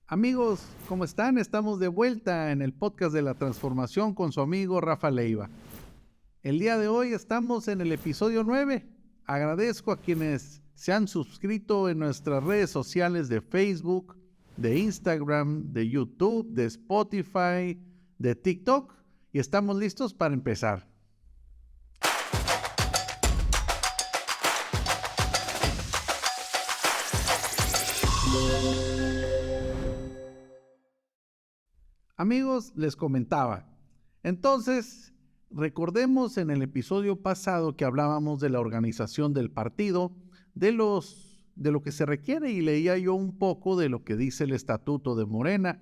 Amigos, ¿cómo están? Estamos de vuelta en el podcast de la transformación con su amigo Rafa Leiva. El día de hoy estamos en el episodio 9. Agradezco a quienes se han suscrito en nuestras redes sociales de Facebook, de Instagram, de YouTube, de Spotify, de TikTok y estamos listos para empezar. Amigos, les comentaba. Entonces, recordemos en el episodio pasado que hablábamos de la organización del partido, de lo que se requiere, y leía yo un poco de lo que dice el estatuto de Morena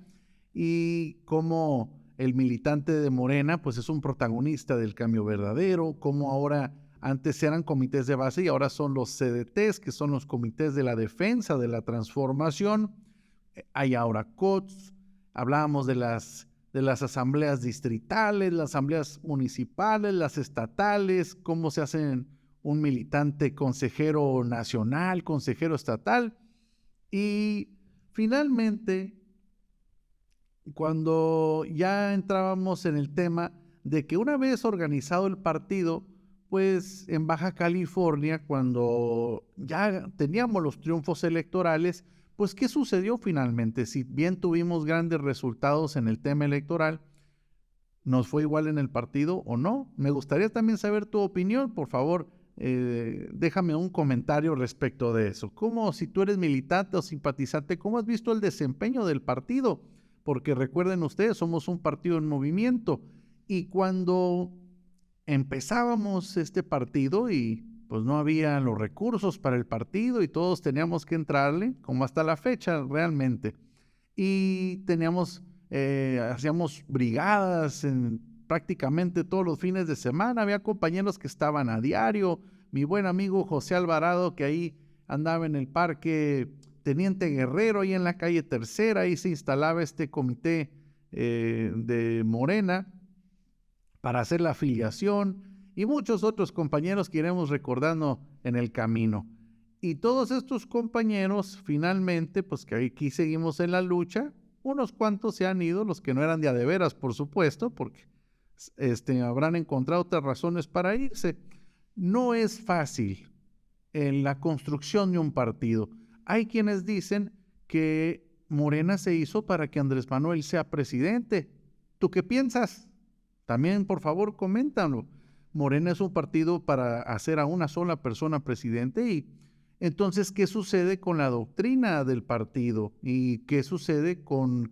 y cómo el militante de Morena pues es un protagonista del cambio verdadero, cómo ahora antes eran comités de base y ahora son los CDTs, que son los comités de la defensa de la transformación. Hay ahora COTS. Hablábamos de las asambleas distritales, las asambleas municipales, las estatales, cómo se hacen un militante consejero nacional, consejero estatal. Y finalmente, cuando ya entrábamos en el tema de que una vez organizado el partido, pues en Baja California, cuando ya teníamos los triunfos electorales, pues ¿qué sucedió finalmente? Si bien tuvimos grandes resultados en el tema electoral, ¿nos fue igual en el partido o no? Me gustaría también saber tu opinión, por favor, déjame un comentario respecto de eso. ¿Cómo, si tú eres militante o simpatizante, cómo has visto el desempeño del partido? Porque recuerden ustedes, somos un partido en movimiento y cuando empezábamos este partido y pues no había los recursos para el partido y todos teníamos que entrarle, como hasta la fecha realmente. Y hacíamos brigadas prácticamente todos los fines de semana, había compañeros que estaban a diario, mi buen amigo José Alvarado, que ahí andaba en el parque Teniente Guerrero, ahí en la calle Tercera, ahí se instalaba este comité de Morena para hacer la afiliación y muchos otros compañeros que iremos recordando en el camino. Y todos estos compañeros, finalmente, pues que aquí seguimos en la lucha, unos cuantos se han ido, los que no eran de a de veras, por supuesto, porque habrán encontrado otras razones para irse. No es fácil en la construcción de un partido. Hay quienes dicen que Morena se hizo para que Andrés Manuel sea presidente. ¿Tú qué piensas? También, por favor, coméntalo. Morena es un partido para hacer a una sola persona presidente y entonces, ¿qué sucede con la doctrina del partido? ¿Y qué sucede con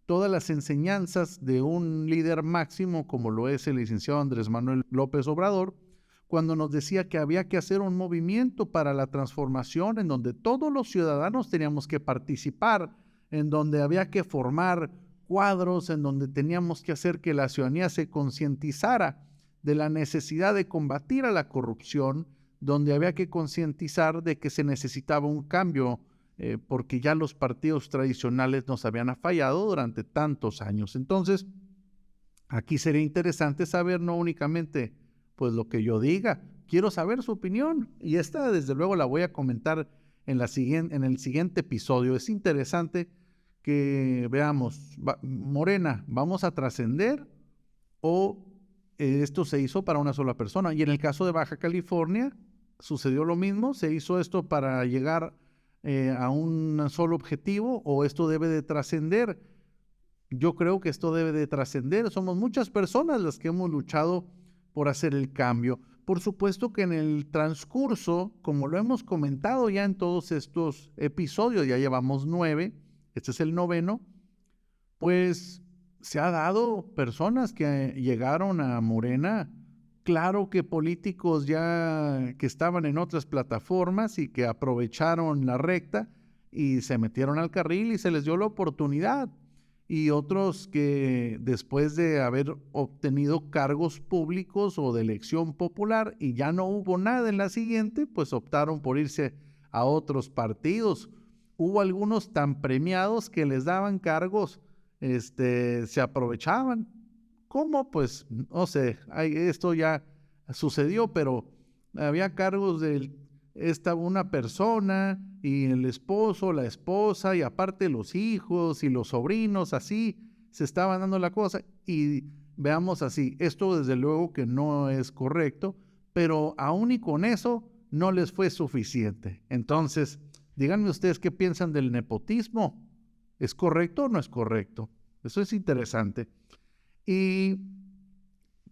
todas las enseñanzas de un líder máximo como lo es el licenciado Andrés Manuel López Obrador, cuando nos decía que había que hacer un movimiento para la transformación en donde todos los ciudadanos teníamos que participar, en donde había que formar cuadros, en donde teníamos que hacer que la ciudadanía se concientizara de la necesidad de combatir a la corrupción, donde había que concientizar de que se necesitaba un cambio, porque ya los partidos tradicionales nos habían fallado durante tantos años. Entonces, aquí sería interesante saber no únicamente pues lo que yo diga, quiero saber su opinión y esta desde luego la voy a comentar en el siguiente episodio. Es interesante que veamos, Morena, ¿vamos a trascender o esto se hizo para una sola persona? Y en el caso de Baja California sucedió lo mismo, se hizo esto para llegar a un solo objetivo o esto debe de trascender. Yo creo que esto debe de trascender. Somos muchas personas las que hemos luchado por hacer el cambio. Por supuesto que en el transcurso, como lo hemos comentado ya en todos estos episodios, ya llevamos 9, este es el 9º, pues se ha dado personas que llegaron a Morena, claro que políticos ya que estaban en otras plataformas y que aprovecharon la recta y se metieron al carril y se les dio la oportunidad. Y otros que después de haber obtenido cargos públicos o de elección popular y ya no hubo nada en la siguiente, pues optaron por irse a otros partidos. Hubo algunos tan premiados que les daban cargos, se aprovechaban. ¿Cómo? Pues no sé, esto ya sucedió, pero había cargos de una persona y el esposo, la esposa y aparte los hijos y los sobrinos, así se estaban dando la cosa. Y veamos así, esto desde luego que no es correcto, pero aún y con eso no les fue suficiente. Entonces, díganme ustedes qué piensan del nepotismo. ¿Es correcto o no es correcto? Eso es interesante. Y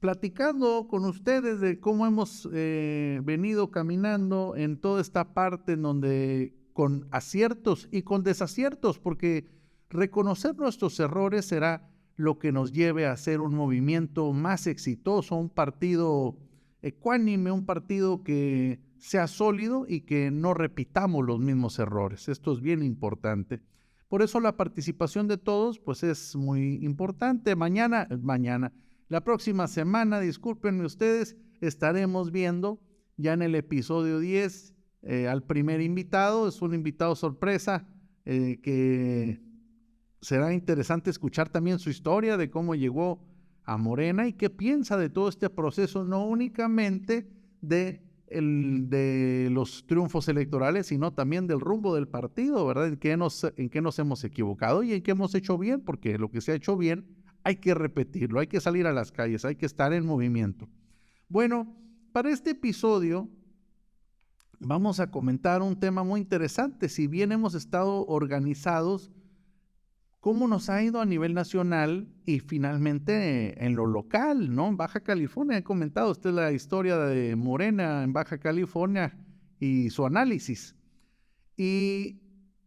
platicando con ustedes de cómo hemos venido caminando en toda esta parte en donde con aciertos y con desaciertos, porque reconocer nuestros errores será lo que nos lleve a hacer un movimiento más exitoso, un partido ecuánime, un partido que sea sólido y que no repitamos los mismos errores. Esto es bien importante. Por eso la participación de todos pues es muy importante. La próxima semana, discúlpenme ustedes, estaremos viendo ya en el episodio 10 al primer invitado. Es un invitado sorpresa que será interesante escuchar también su historia de cómo llegó a Morena y qué piensa de todo este proceso, no únicamente de los triunfos electorales, sino también del rumbo del partido, ¿verdad? En qué nos hemos equivocado y en qué hemos hecho bien, porque lo que se ha hecho bien hay que repetirlo, hay que salir a las calles, hay que estar en movimiento. Bueno, para este episodio vamos a comentar un tema muy interesante. Si bien hemos estado organizados, cómo nos ha ido a nivel nacional y finalmente en lo local, ¿no? En Baja California, he comentado usted la historia de Morena en Baja California y su análisis. Y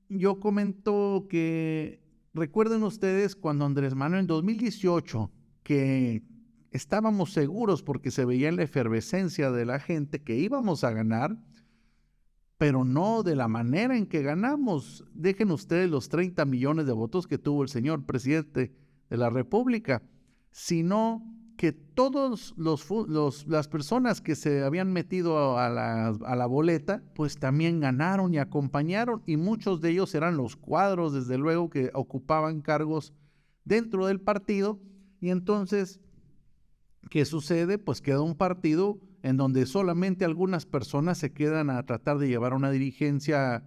yo comento que recuerden ustedes cuando Andrés Manuel en 2018, que estábamos seguros porque se veía en la efervescencia de la gente que íbamos a ganar, pero no de la manera en que ganamos. Dejen ustedes los 30 millones de votos que tuvo el señor presidente de la República, sino que todas las personas que se habían metido a la boleta, pues también ganaron y acompañaron, y muchos de ellos eran los cuadros, desde luego, que ocupaban cargos dentro del partido. Y entonces, ¿qué sucede? Pues queda un partido en donde solamente algunas personas se quedan a tratar de llevar una dirigencia,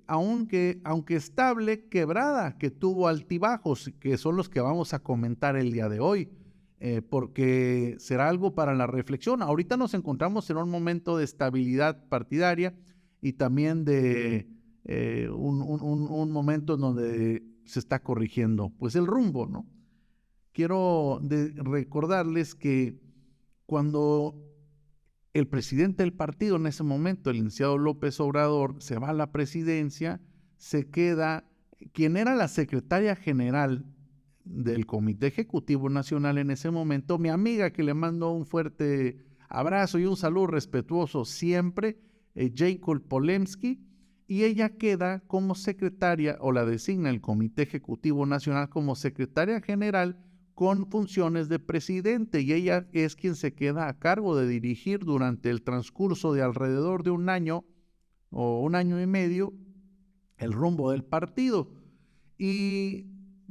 aunque estable, quebrada, que tuvo altibajos, que son los que vamos a comentar el día de hoy, porque será algo para la reflexión. Ahorita nos encontramos en un momento de estabilidad partidaria y también de un momento en donde se está corrigiendo pues el rumbo, ¿no? Quiero recordarles que cuando el presidente del partido en ese momento, el licenciado López Obrador, se va a la presidencia, se queda quien era la secretaria general del Comité Ejecutivo Nacional en ese momento, mi amiga, que le mando un fuerte abrazo y un saludo respetuoso siempre, Jacob Polemski, y ella queda como secretaria, o la designa el Comité Ejecutivo Nacional como secretaria general con funciones de presidente, y ella es quien se queda a cargo de dirigir durante el transcurso de alrededor de un año o un año y medio el rumbo del partido. Y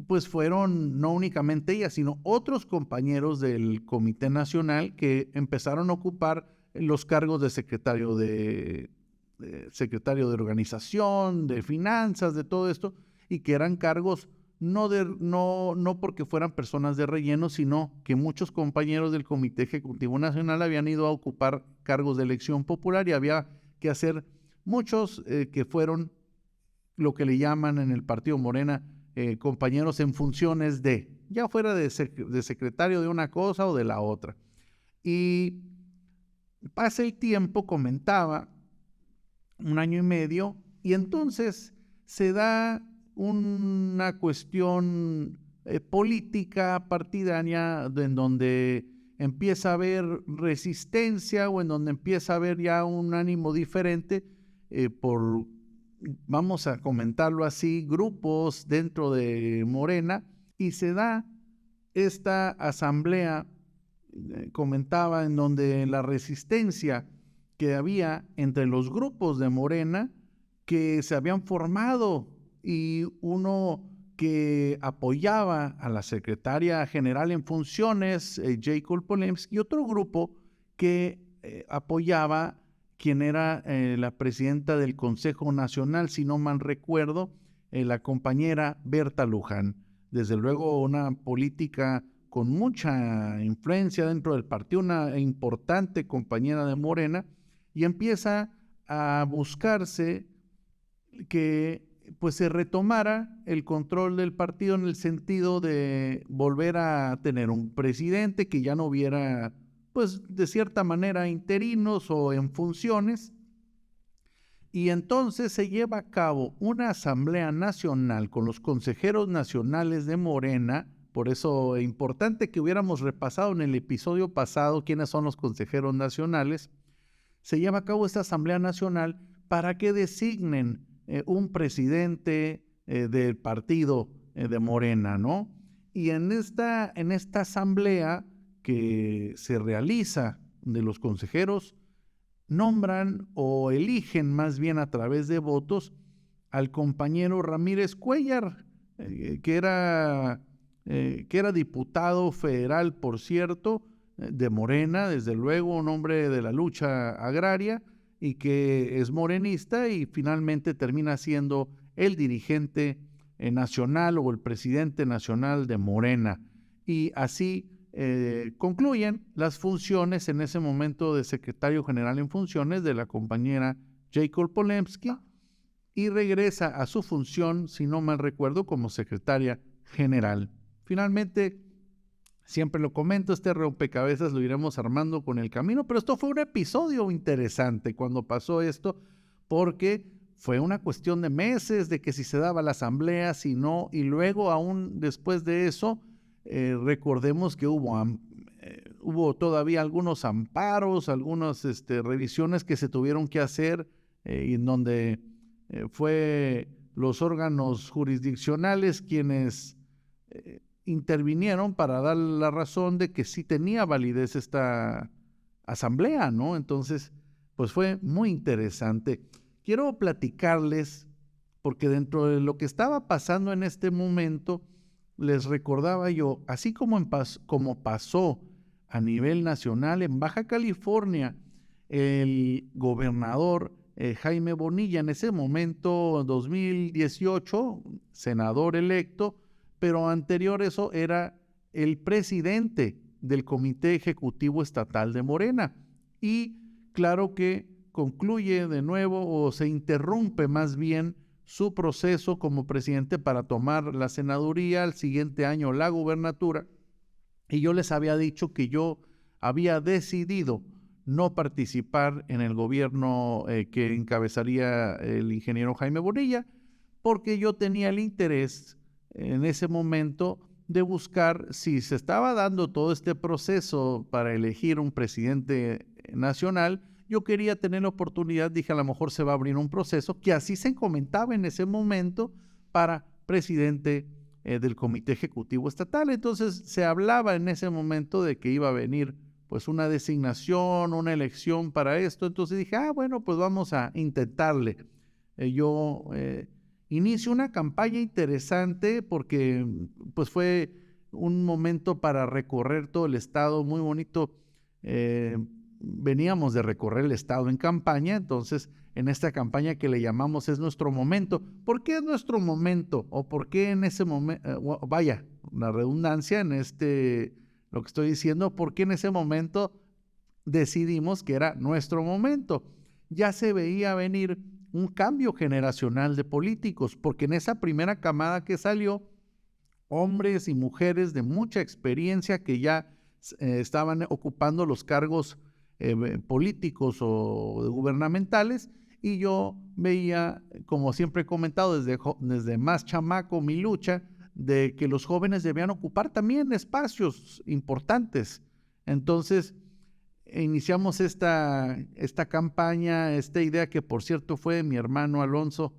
pues fueron no únicamente ella, sino otros compañeros del Comité Nacional que empezaron a ocupar los cargos de secretario de organización, de finanzas, de todo esto, y que eran cargos no porque fueran personas de relleno, sino que muchos compañeros del Comité Ejecutivo Nacional habían ido a ocupar cargos de elección popular y había que hacer muchos que fueron lo que le llaman en el partido Morena compañeros en funciones ya fuera de secretario de una cosa o de la otra. Y pasa el tiempo, comentaba, un año y medio, y entonces se da una cuestión política partidaria en donde empieza a haber resistencia o en donde empieza a haber ya un ánimo diferente vamos a comentarlo así, grupos dentro de Morena, y se da esta asamblea, comentaba, en donde la resistencia que había entre los grupos de Morena que se habían formado, y uno que apoyaba a la secretaria general en funciones, Jacob Polemski, y otro grupo que apoyaba quien era la presidenta del Consejo Nacional, si no mal recuerdo, la compañera Berta Luján. Desde luego una política con mucha influencia dentro del partido, una importante compañera de Morena, y empieza a buscarse que pues se retomara el control del partido en el sentido de volver a tener un presidente que ya no hubiera, pues de cierta manera, interinos o en funciones. Y entonces se lleva a cabo una asamblea nacional con los consejeros nacionales de Morena. Por eso es importante que hubiéramos repasado en el episodio pasado quiénes son los consejeros nacionales. Se lleva a cabo esta asamblea nacional para que designen un presidente del partido de Morena, ¿no? Y en esta asamblea que se realiza de los consejeros, nombran o eligen más bien a través de votos al compañero Ramírez Cuéllar, que era diputado federal, por cierto, de Morena, desde luego un hombre de la lucha agraria y que es morenista y finalmente termina siendo el dirigente nacional o el presidente nacional de Morena. Y así concluyen las funciones en ese momento de secretario general en funciones de la compañera Jacob Polemski y regresa a su función, si no mal recuerdo, como secretaria general. Finalmente, siempre lo comento, este rompecabezas lo iremos armando con el camino, pero esto fue un episodio interesante cuando pasó esto, porque fue una cuestión de meses de que si se daba la asamblea, si no, y luego aún después de eso, recordemos que hubo todavía algunos amparos, algunas revisiones que se tuvieron que hacer, en donde fue los órganos jurisdiccionales quienes intervinieron para dar la razón de que sí tenía validez esta asamblea, ¿no? Entonces, pues fue muy interesante. Quiero platicarles, porque dentro de lo que estaba pasando en este momento, les recordaba yo, así como pasó a nivel nacional en Baja California, el gobernador Jaime Bonilla, en ese momento, 2018, senador electo, pero anterior a eso era el presidente del Comité Ejecutivo Estatal de Morena. Y claro que concluye de nuevo o se interrumpe más bien su proceso como presidente para tomar la senaduría, al siguiente año la gubernatura. Y yo les había dicho que yo había decidido no participar en el gobierno que encabezaría el ingeniero Jaime Bonilla, porque yo tenía el interés en ese momento de buscar si se estaba dando todo este proceso para elegir un presidente nacional. Yo quería tener la oportunidad, dije, a lo mejor se va a abrir un proceso, que así se comentaba en ese momento, para presidente del Comité Ejecutivo Estatal. Entonces se hablaba en ese momento de que iba a venir pues una designación, una elección para esto. Entonces dije, bueno, pues vamos a intentarle. Yo inicio una campaña interesante porque pues fue un momento para recorrer todo el estado, muy bonito. Veníamos de recorrer el estado en campaña, entonces en esta campaña que le llamamos Es Nuestro Momento. ¿Por qué es nuestro momento? ¿O por qué en ese momento, vaya, la redundancia en lo que estoy diciendo, por qué en ese momento decidimos que era nuestro momento? Ya se veía venir un cambio generacional de políticos, porque en esa primera camada que salió, hombres y mujeres de mucha experiencia que ya estaban ocupando los cargos políticos o gubernamentales, y yo veía, como siempre he comentado desde más chamaco, mi lucha de que los jóvenes debían ocupar también espacios importantes. Entonces iniciamos esta campaña, esta idea que por cierto fue de mi hermano Alonso,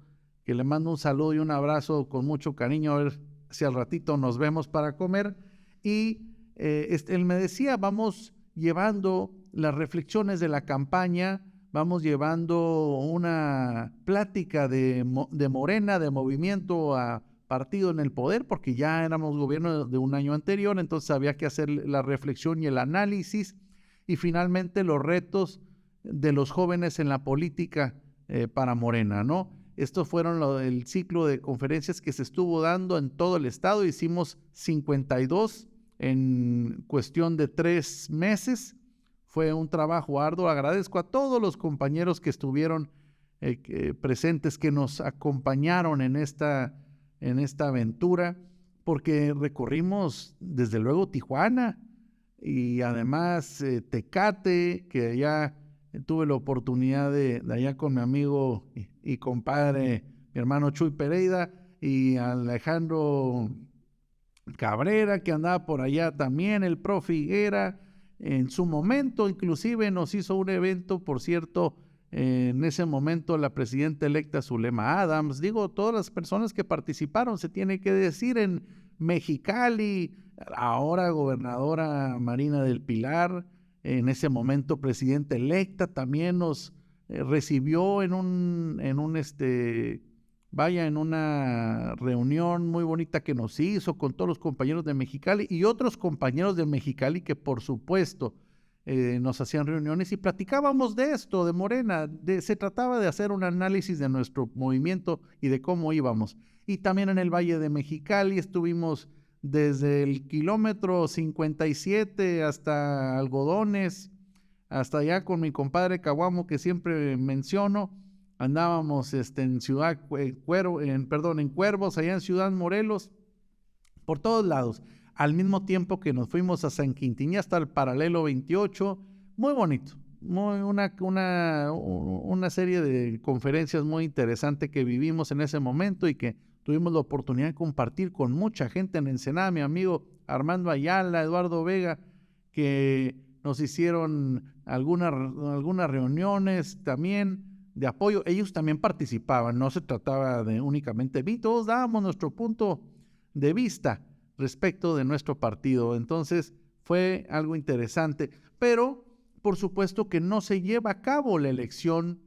que le mando un saludo y un abrazo con mucho cariño, a ver si al ratito nos vemos para comer. Y él me decía, vamos llevando las reflexiones de la campaña, vamos llevando una plática de Morena, de movimiento a partido en el poder, porque ya éramos gobierno de un año anterior, entonces había que hacer la reflexión y el análisis, y finalmente los retos de los jóvenes en la política para Morena, ¿no? Estos fueron el ciclo de conferencias que se estuvo dando en todo el estado. Hicimos 52 en cuestión de 3 meses. Fue un trabajo arduo. Agradezco a todos los compañeros que estuvieron presentes, que nos acompañaron en esta aventura, porque recorrimos desde luego Tijuana y además Tecate, que allá tuve la oportunidad de allá con mi amigo y compadre, mi hermano Chuy Pereira, y Alejandro Cabrera, que andaba por allá también, el profe Higuera, en su momento inclusive nos hizo un evento, por cierto, en ese momento la presidenta electa Zulema Adams, digo, todas las personas que participaron, se tiene que decir, en Mexicali, ahora gobernadora Marina del Pilar, en ese momento presidenta electa, también nos recibió en una reunión muy bonita que nos hizo con todos los compañeros de Mexicali y otros compañeros de Mexicali que por supuesto nos hacían reuniones y platicábamos de esto, de Morena, se trataba de hacer un análisis de nuestro movimiento y de cómo íbamos. Y también en el Valle de Mexicali estuvimos desde el kilómetro 57 hasta Algodones, hasta allá con mi compadre Caguamo, que siempre menciono. Andábamos en Cuervos, allá en Ciudad Morelos, por todos lados, al mismo tiempo que nos fuimos a San Quintín hasta el paralelo 28, muy bonito, una serie de conferencias muy interesante que vivimos en ese momento y que tuvimos la oportunidad de compartir con mucha gente en Ensenada, mi amigo Armando Ayala, Eduardo Vega, que nos hicieron algunas reuniones también de apoyo. Ellos también participaban, no se trataba de únicamente mí, todos dábamos nuestro punto de vista respecto de nuestro partido. Entonces fue algo interesante, pero por supuesto que no se lleva a cabo la elección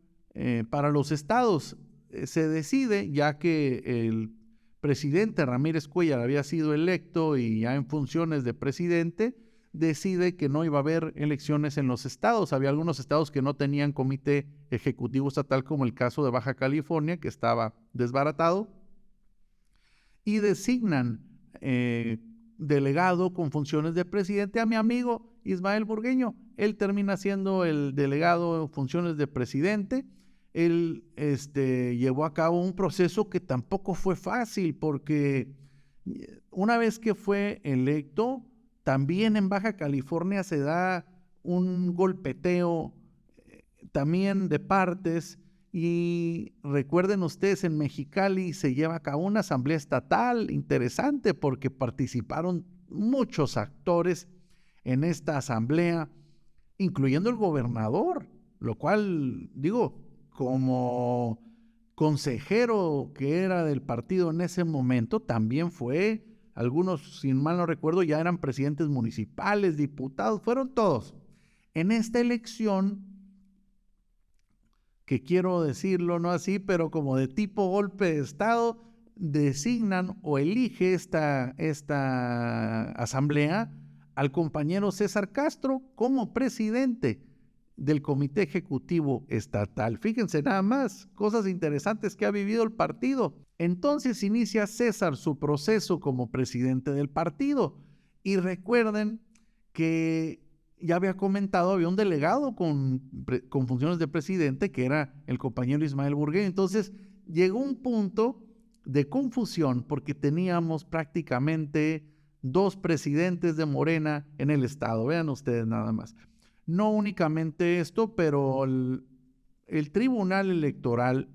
para los estados. Se decide, ya que el presidente Ramírez Cuellar había sido electo y ya en funciones de presidente, decide que no iba a haber elecciones en los estados. Había algunos estados que no tenían comité ejecutivo estatal, como el caso de Baja California, que estaba desbaratado, y designan delegado con funciones de presidente a mi amigo Ismael Burgueño. Él termina siendo el delegado en funciones de presidente. Él llevó a cabo un proceso que tampoco fue fácil, porque una vez que fue electo, también en Baja California se da un golpeteo también de partes, y recuerden ustedes, en Mexicali se lleva a cabo una asamblea estatal interesante porque participaron muchos actores en esta asamblea, incluyendo el gobernador, lo cual, digo, como consejero que era del partido en ese momento, también fue, algunos, si mal no recuerdo, ya eran presidentes municipales, diputados, fueron todos. En esta elección, que quiero decirlo no así, pero como de tipo golpe de estado, designan o elige esta asamblea al compañero César Castro como presidente del Comité Ejecutivo Estatal. Fíjense nada más, cosas interesantes que ha vivido el partido. Entonces inicia César su proceso como presidente del partido. Y recuerden que ya había comentado, había un delegado con funciones de presidente, que era el compañero Ismael Burgueño. Entonces llegó un punto de confusión porque teníamos prácticamente 2 presidentes de Morena en el estado. Vean ustedes nada más. No únicamente esto, pero el Tribunal Electoral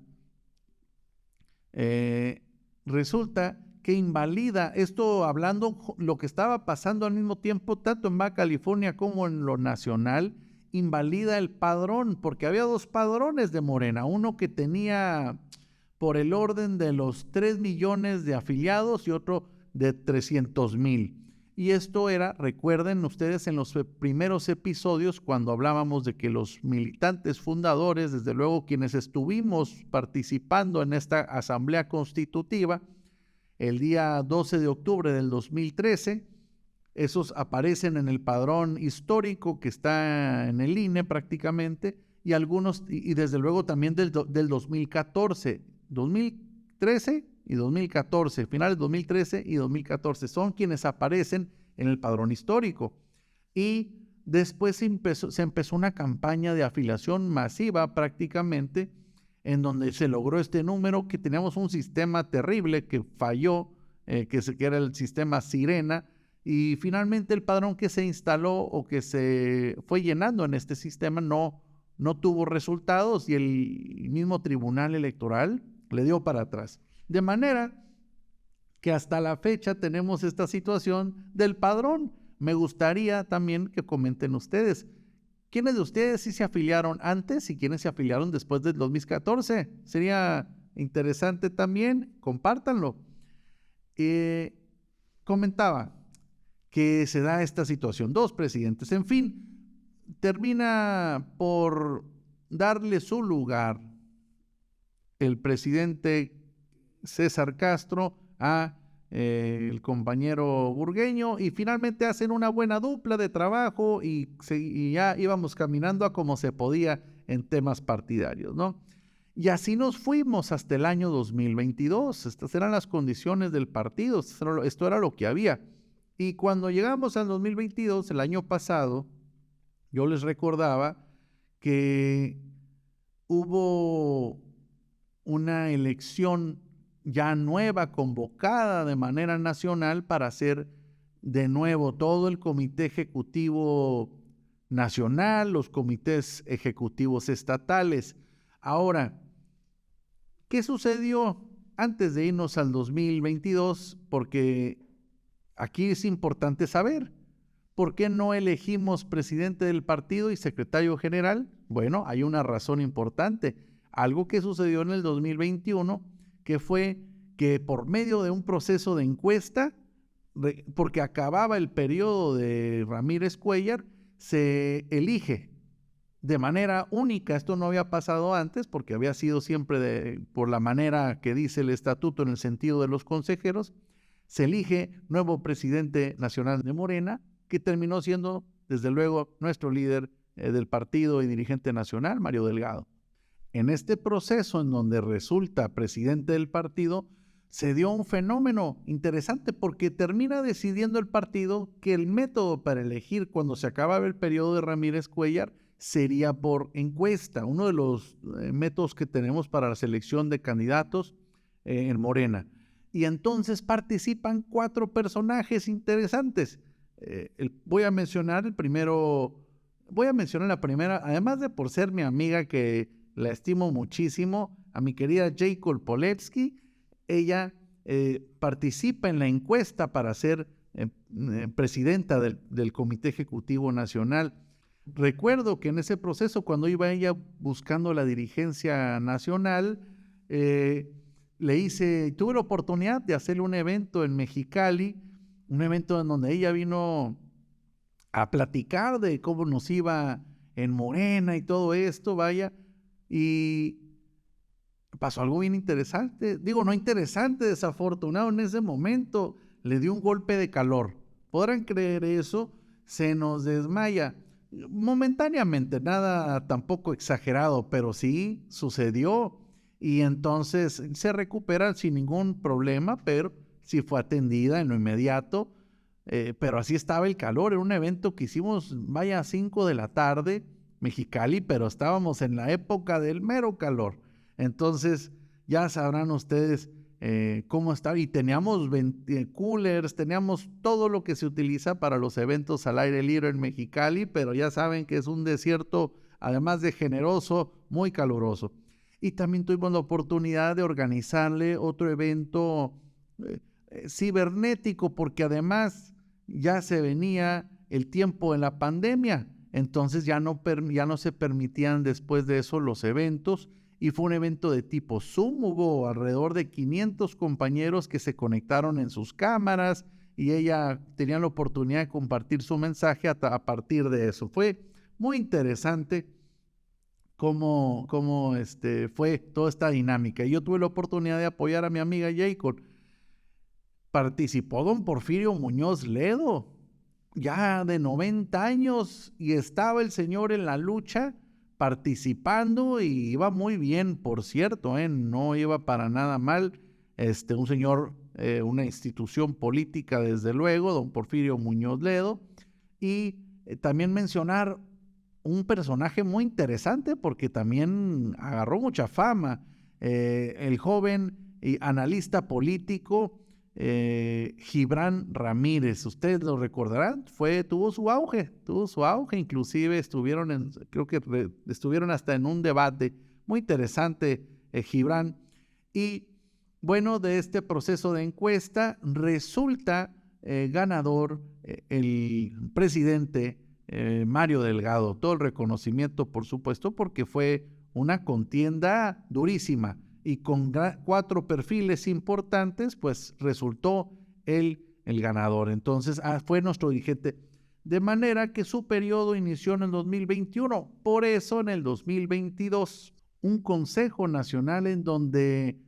resulta que invalida, esto hablando lo que estaba pasando al mismo tiempo, tanto en Baja California como en lo nacional, invalida el padrón, porque había 2 padrones de Morena, uno que tenía por el orden de los 3 millones de afiliados y otro de 300,000. Y esto era, recuerden ustedes, en los primeros episodios, cuando hablábamos de que los militantes fundadores, desde luego quienes estuvimos participando en esta asamblea constitutiva, el día 12 de octubre del 2013, esos aparecen en el padrón histórico que está en el INE prácticamente, y algunos, y desde luego también del 2014, 2013 y 2014, finales 2013 y 2014, son quienes aparecen en el padrón histórico. Y después se empezó una campaña de afiliación masiva prácticamente, en donde se logró este número, que teníamos un sistema terrible que falló, que era el sistema Sirena, y finalmente el padrón que se instaló o que se fue llenando en este sistema no tuvo resultados, y el mismo Tribunal Electoral le dio para atrás. De manera que hasta la fecha tenemos esta situación del padrón. Me gustaría también que comenten ustedes, ¿quiénes de ustedes sí se afiliaron antes y quiénes se afiliaron después del 2014? Sería interesante también, compártanlo. Comentaba que se da esta situación, 2 presidentes, en fin, termina por darle su lugar el presidente César Castro a el compañero Burgueño, y finalmente hacen una buena dupla de trabajo y ya íbamos caminando a como se podía en temas partidarios, ¿no? Y así nos fuimos hasta el año 2022. Estas eran las condiciones del partido, esto era lo que había. Y cuando llegamos al 2022, el año pasado, yo les recordaba que hubo una elección ya nueva, convocada de manera nacional para hacer de nuevo todo el Comité Ejecutivo Nacional, los comités ejecutivos estatales. Ahora, ¿qué sucedió antes de irnos al 2022? Porque aquí es importante saber, ¿por qué no elegimos presidente del partido y secretario general? Bueno, hay una razón importante, algo que sucedió en el 2021, que fue que por medio de un proceso de encuesta, porque acababa el periodo de Ramírez Cuéllar, se elige de manera única. Esto no había pasado antes porque había sido siempre por la manera que dice el estatuto, en el sentido de los consejeros. Se elige nuevo presidente nacional de Morena, que terminó siendo, desde luego, nuestro líder del partido y dirigente nacional, Mario Delgado. En este proceso, en donde resulta presidente del partido, se dio un fenómeno interesante, porque termina decidiendo el partido que el método para elegir cuando se acababa el periodo de Ramírez Cuéllar sería por encuesta, uno de los métodos que tenemos para la selección de candidatos en Morena. Y entonces participan 4 personajes interesantes. Voy a mencionar la primera, además de por ser mi amiga, que la estimo muchísimo, a mi querida Jacob Poletsky. Ella participa en la encuesta para ser presidenta del Comité Ejecutivo Nacional. Recuerdo que en ese proceso, cuando iba ella buscando la dirigencia nacional, tuve la oportunidad de hacerle un evento en Mexicali, un evento en donde ella vino a platicar de cómo nos iba en Morena y todo esto, vaya, y pasó algo bien interesante, no interesante, desafortunado. En ese momento le dio un golpe de calor. ¿Podrán creer eso? Se nos desmaya momentáneamente, nada tampoco exagerado, pero sí sucedió, y entonces se recupera sin ningún problema, pero sí fue atendida en lo inmediato. Pero así estaba el calor. Era un evento que hicimos, a 5 de la tarde, Mexicali, pero estábamos en la época del mero calor. Entonces ya sabrán ustedes cómo estaba, y teníamos coolers, teníamos todo lo que se utiliza para los eventos al aire libre en Mexicali, pero ya saben que es un desierto, además de generoso, muy caluroso. Y también tuvimos la oportunidad de organizarle otro evento cibernético, porque además ya se venía el tiempo en la pandemia, entonces ya no se permitían después de eso los eventos, y fue un evento de tipo Zoom. Hubo alrededor de 500 compañeros que se conectaron en sus cámaras, y ella tenía la oportunidad de compartir su mensaje a partir de eso. Fue muy interesante cómo fue toda esta dinámica. Y yo tuve la oportunidad de apoyar a mi amiga Jacob. Participó don Porfirio Muñoz Ledo, ya de 90 años, y estaba el señor en la lucha participando y iba muy bien, por cierto, no iba para nada mal. Un señor, una institución política, desde luego, don Porfirio Muñoz Ledo, y también mencionar un personaje muy interesante porque también agarró mucha fama, el joven y analista político Gibran Ramírez. Ustedes lo recordarán, tuvo su auge, inclusive creo que estuvieron hasta en un debate muy interesante, Gibran. Y bueno, de este proceso de encuesta resulta ganador el presidente Mario Delgado. Todo el reconocimiento, por supuesto, porque fue una contienda durísima y con 4 perfiles importantes, pues resultó el ganador. Entonces fue nuestro dirigente, de manera que su periodo inició en el 2021. Por eso en el 2022, un Consejo Nacional en donde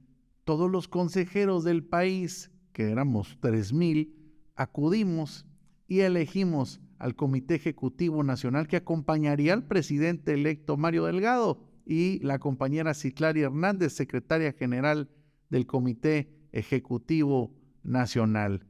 todos los consejeros del país, que éramos 3,000, acudimos y elegimos al Comité Ejecutivo Nacional que acompañaría al presidente electo Mario Delgado y la compañera Citlali Hernández, secretaria general del Comité Ejecutivo Nacional.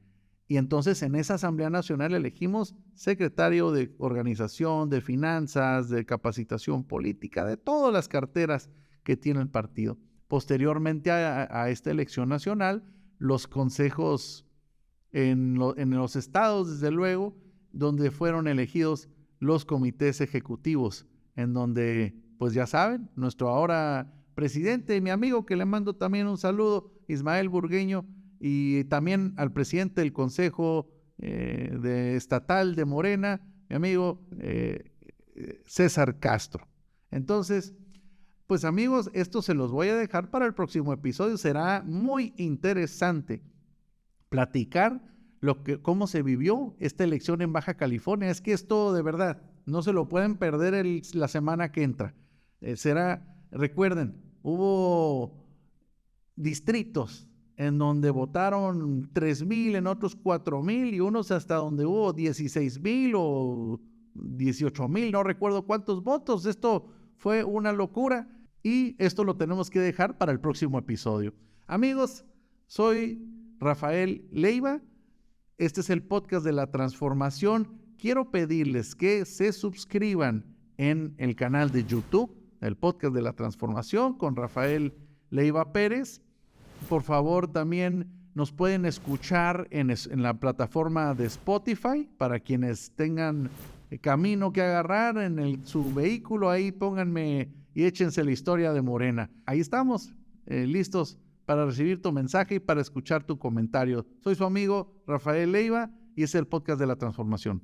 Y entonces en esa Asamblea Nacional elegimos secretario de Organización, de Finanzas, de Capacitación Política, de todas las carteras que tiene el partido. Posteriormente a esta elección nacional, los consejos en los estados, desde luego, donde fueron elegidos los comités ejecutivos, en donde, pues ya saben, nuestro ahora presidente, mi amigo, que le mando también un saludo, Ismael Burgueño, y también al presidente del Consejo Estatal de Morena, mi amigo César Castro. Entonces, pues amigos, esto se los voy a dejar para el próximo episodio. Será muy interesante platicar cómo se vivió esta elección en Baja California. Es que esto de verdad no se lo pueden perder la semana que entra. Recuerden, hubo distritos en donde votaron 3,000, en otros 4,000 y unos hasta donde hubo 16,000 o 18,000, no recuerdo cuántos votos. Esto fue una locura y esto lo tenemos que dejar para el próximo episodio. Amigos, soy Rafael Leiva. Este es el podcast de la transformación. Quiero pedirles que se suscriban en el canal de YouTube, el podcast de la transformación con Rafael Leiva Pérez. Por favor, también nos pueden escuchar en la plataforma de Spotify. Para quienes tengan camino que agarrar en su vehículo, ahí pónganme y échense la historia de Morena. Ahí estamos, listos para recibir tu mensaje y para escuchar tu comentario. Soy su amigo Rafael Leiva y es el podcast de la transformación.